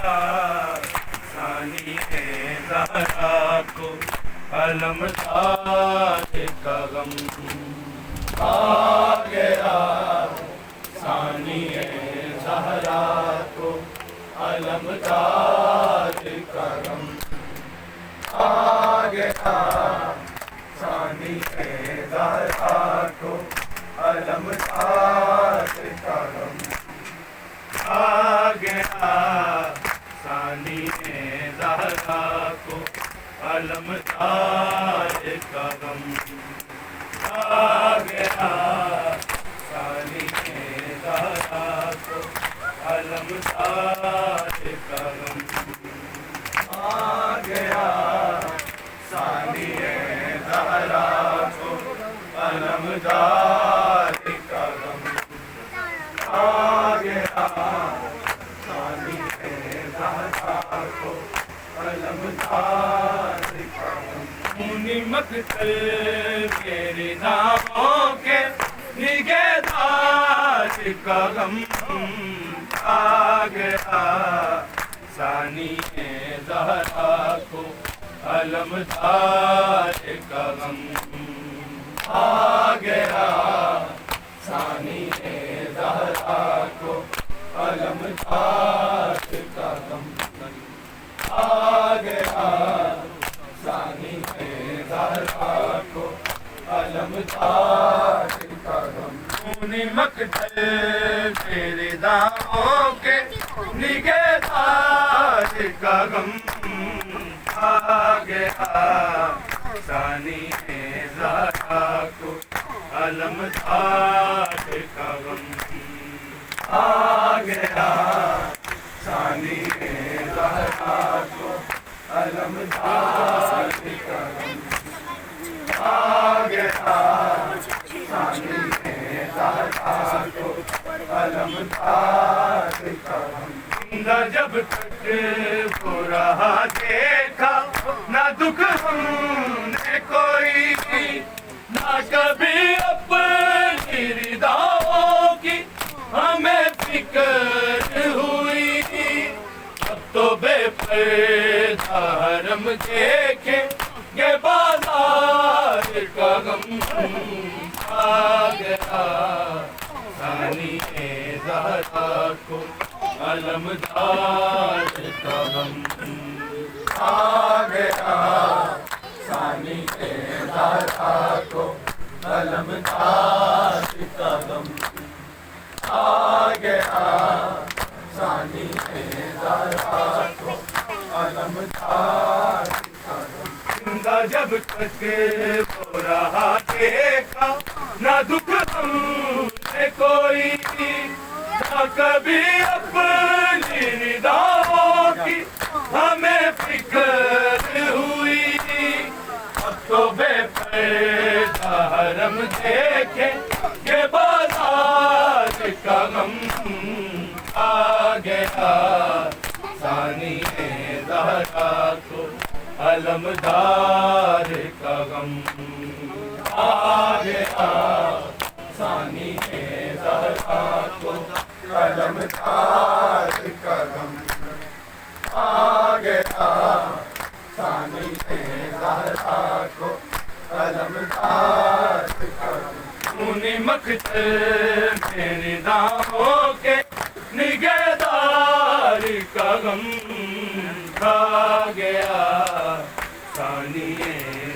ثانی زہرا کو علمداد کا غم آ گیا، ثانی زہرا کو علمداد کا غم آ گیا، ثانی زہرا کو علمداد کا غم آ گیا، ثانی زہرا کو علمداد کا غم آ گیا، ثانی زہرا کو علمداد کا غم آ گیا، ثانی زہرا کو علمداد کا غم آ گیا، ثانی زہرا کو علمداد کا غم خونی مقتل کے رداؤں کے نگہداشت کا غم آ گیا، ثانی زہرا کو علمداد کا غم آ گیا، ثانی زہرا کو علمداد کا غم آ گیا، ثانی زہرا کو علمداد کا غم خون مقتل کے رداؤں کے نگہداشت کا غم آ گیا، ثانی زہرا کو علمداد کا غم آ گیا، ثانی زہرا کو علمداد کا غم آ گیا، ثانی زہرا کو علمداد کا غم زندہ جب تک وہ رہا دیکھا نہ دکھ ہم نے کوئی، نہ کبھی اپنی رداؤں کی ہمیں فکر ہوئی، اب تو بے پردہ حرم دیکھیں گے بازار کا غم آ گیا، ثانی زہرا کو علمداد کا غم آ گیا، ثانی زہرا کو علمداد کا غم آ گیا، ثانی زہرا کو علمداد کا غم زندہ جب تک وہ رہا دیکھا نہ دکھ ہم نے کوئی، نہ کبھی اپنی رداؤں کی ہمیں فکر ہوئی، اب تو بے پردہ حرم دیکھیں گے بازار کا غم آ گیا، ثانی زہرا کو علمداد کا غم آ گیا، ثانی زہرا کو علمداد کا غم آ گیا، ثانی زہرا کو علمداد کا غم خونی مقتل کے رداؤں کے نگہدار کا غم کھا گیا، ثانی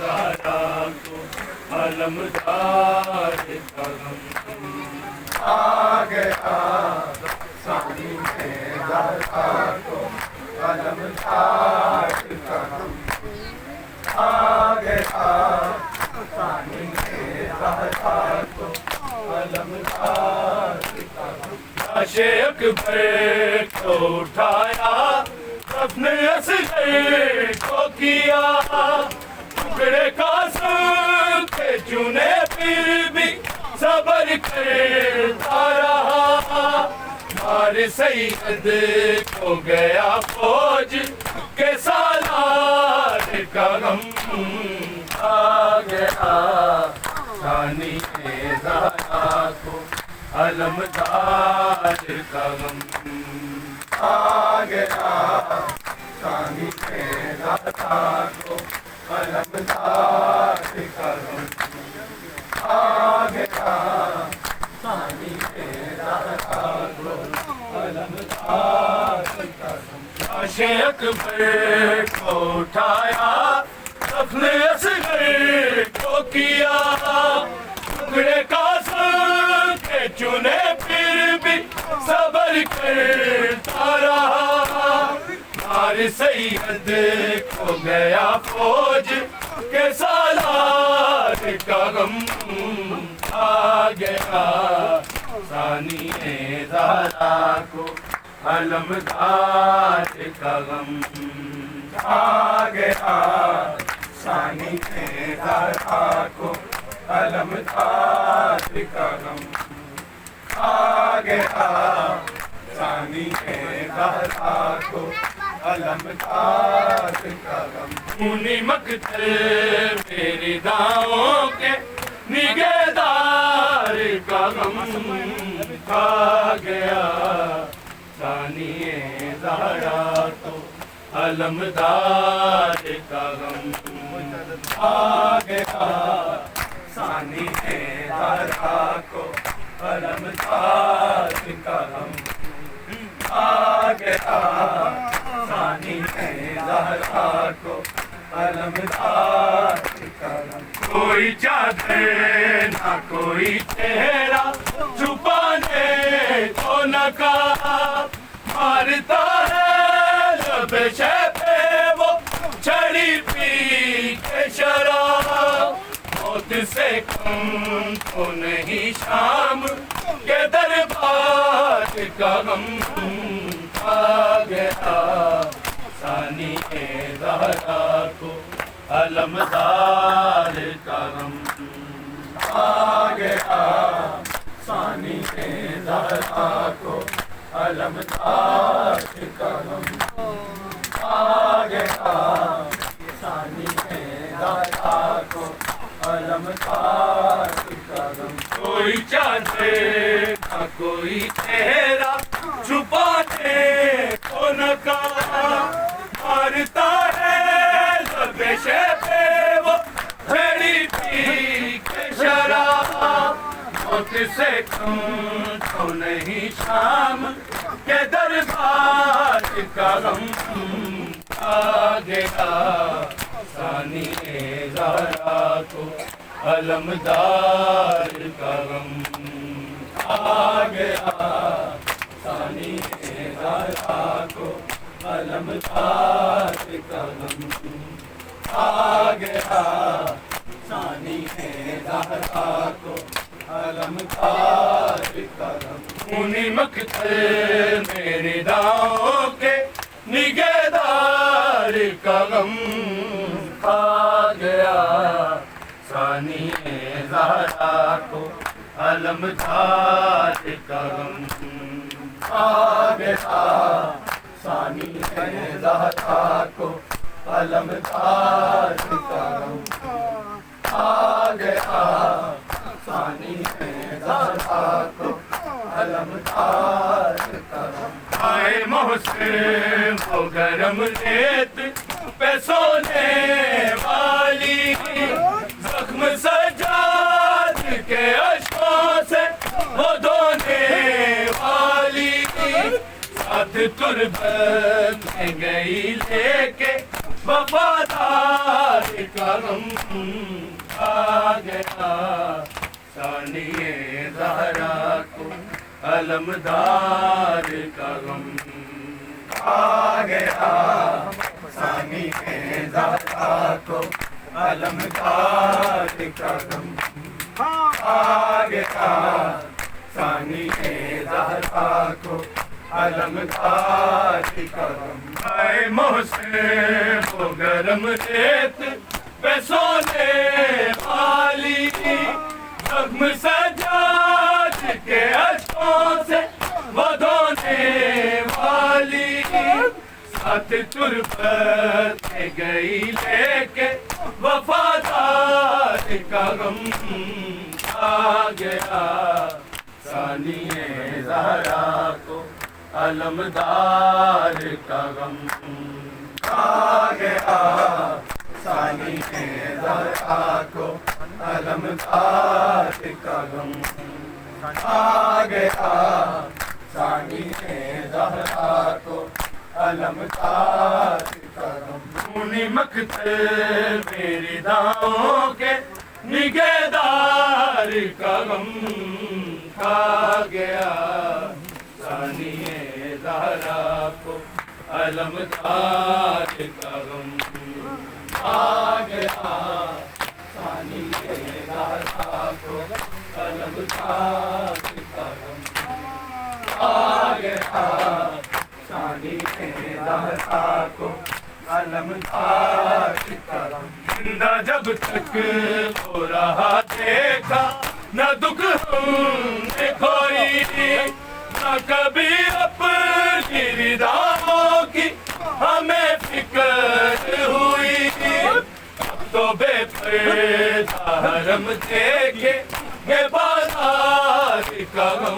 زہرا کو علمداد کا غم آ گیا، ثانی زہرا کو علمداد کا غم آ گیا، ثانی زہرا کو علمداد کا غم لاش اکبر کو اٹھایا، اپنے اصغر کو کیا، ٹکڑے قاسم کے چنے پھر بھی صبر کرتا رہا، مار سید کو گیا فوج کے سالار کا غم آ گیا، ثانی زہرا کو علمداد کا غم آ گیا ثانی زہرا کو علمدار کا غم آ گیا ثانی زہرا کو علمدار کا غم لاش اکبر کو اٹھایا دفن اصغر کو کیا ٹکڑے قاسم کے چنے پھر بھی صبر کرتا رہا مار سید کو گیا فوج کے سالار کا غم آ گیا ثانی زہرا کو علمدار کا غم آ گیا ثانی زہرا کو علمدار کا غم آ گیا ثانی زہرا کو علمدار کا غم خونی مقتل میری داؤں کے نگہدار کا غم آ گیا ثانی زہرا کو علمدار کا غم آ گیا ثانی زہرا کو علمدار کا غم آ گیا ثانی زہرا کو علمدار کا غم کوئی چادر نہ کوئی چہرہ چھپانے کو نہ کہا مارتا ہے لب شہ پہ وہ چھڑی پی کے شراب موت سے کم تو نہیں شام کے دربار کا غم آ گیا ثانی زہرا کو علمدار کا غم آ گیا ثانی زہرا کو علمدار کا غم آ گیا ثانی زہرا کو علمدار کا غم کوئی چادر نہ کوئی چہرہ چھپانے کو نہ کہا مارتا ہے لب شہ پہ وہ چھڑی پی کے شراب موت سے کم تو نہیں شام کے دربار کا غم آ گیا ثانی زہرا کو علمدار کا غم آ گیا ثانی زہرا کو علمدار کا غم آ گیا ثانی زہرا کو علمدار کا غم خونی مقتل میرے داؤں کے نگہدار کا غم آ گیا ثانی زہرا کو علمدار کا غم آ گیا ثانی زہرا کو علمدار کا غم آ گیا ثانی زہرا کو علمدار کا غم آئے محسن وہ گرم ریت پہ سونے والی زخم سجاد کے اشکوں سے وہ دھونے والی ساتھ تربت میں گئی لے کے وفادار کا غم آ گیا ثانی زہرا کو علمدار کا غم آ گیا ثانی زہرا کو علمدار کا غم آ گیا ثانی زہرا کو علمدار کا غم اے محسن وہ گرم ریت پہ سونے والی زخم سجاد کے اشکوں سے وہ دھونے والی ساتھ تربت میں گئی لے کے وفادار کا غم آ گیا ثانی زہرا کو علمدار کا غم آ گیا ثانی زہرا کو علمدار کا غم آ گیا ثانی زہرا کو علمدار کا غم خونی مقتل میری داؤں کے نگہدار کا غم کھا گیا ثانی زہرا کو علمدار کا غم آ گیا ثانی زہرا کو علمدار کا غم آ گیا ثانی زہرا کو علمدار کا غم زندہ جب تک ہو رہا دیکھا نہ دکھ ہم نے کھوئی نہ کبھی اپنی رداؤں کی ہمیں فکر ہوئی اب تو بے پردہ حرم دیکھے یہ بازار کا غم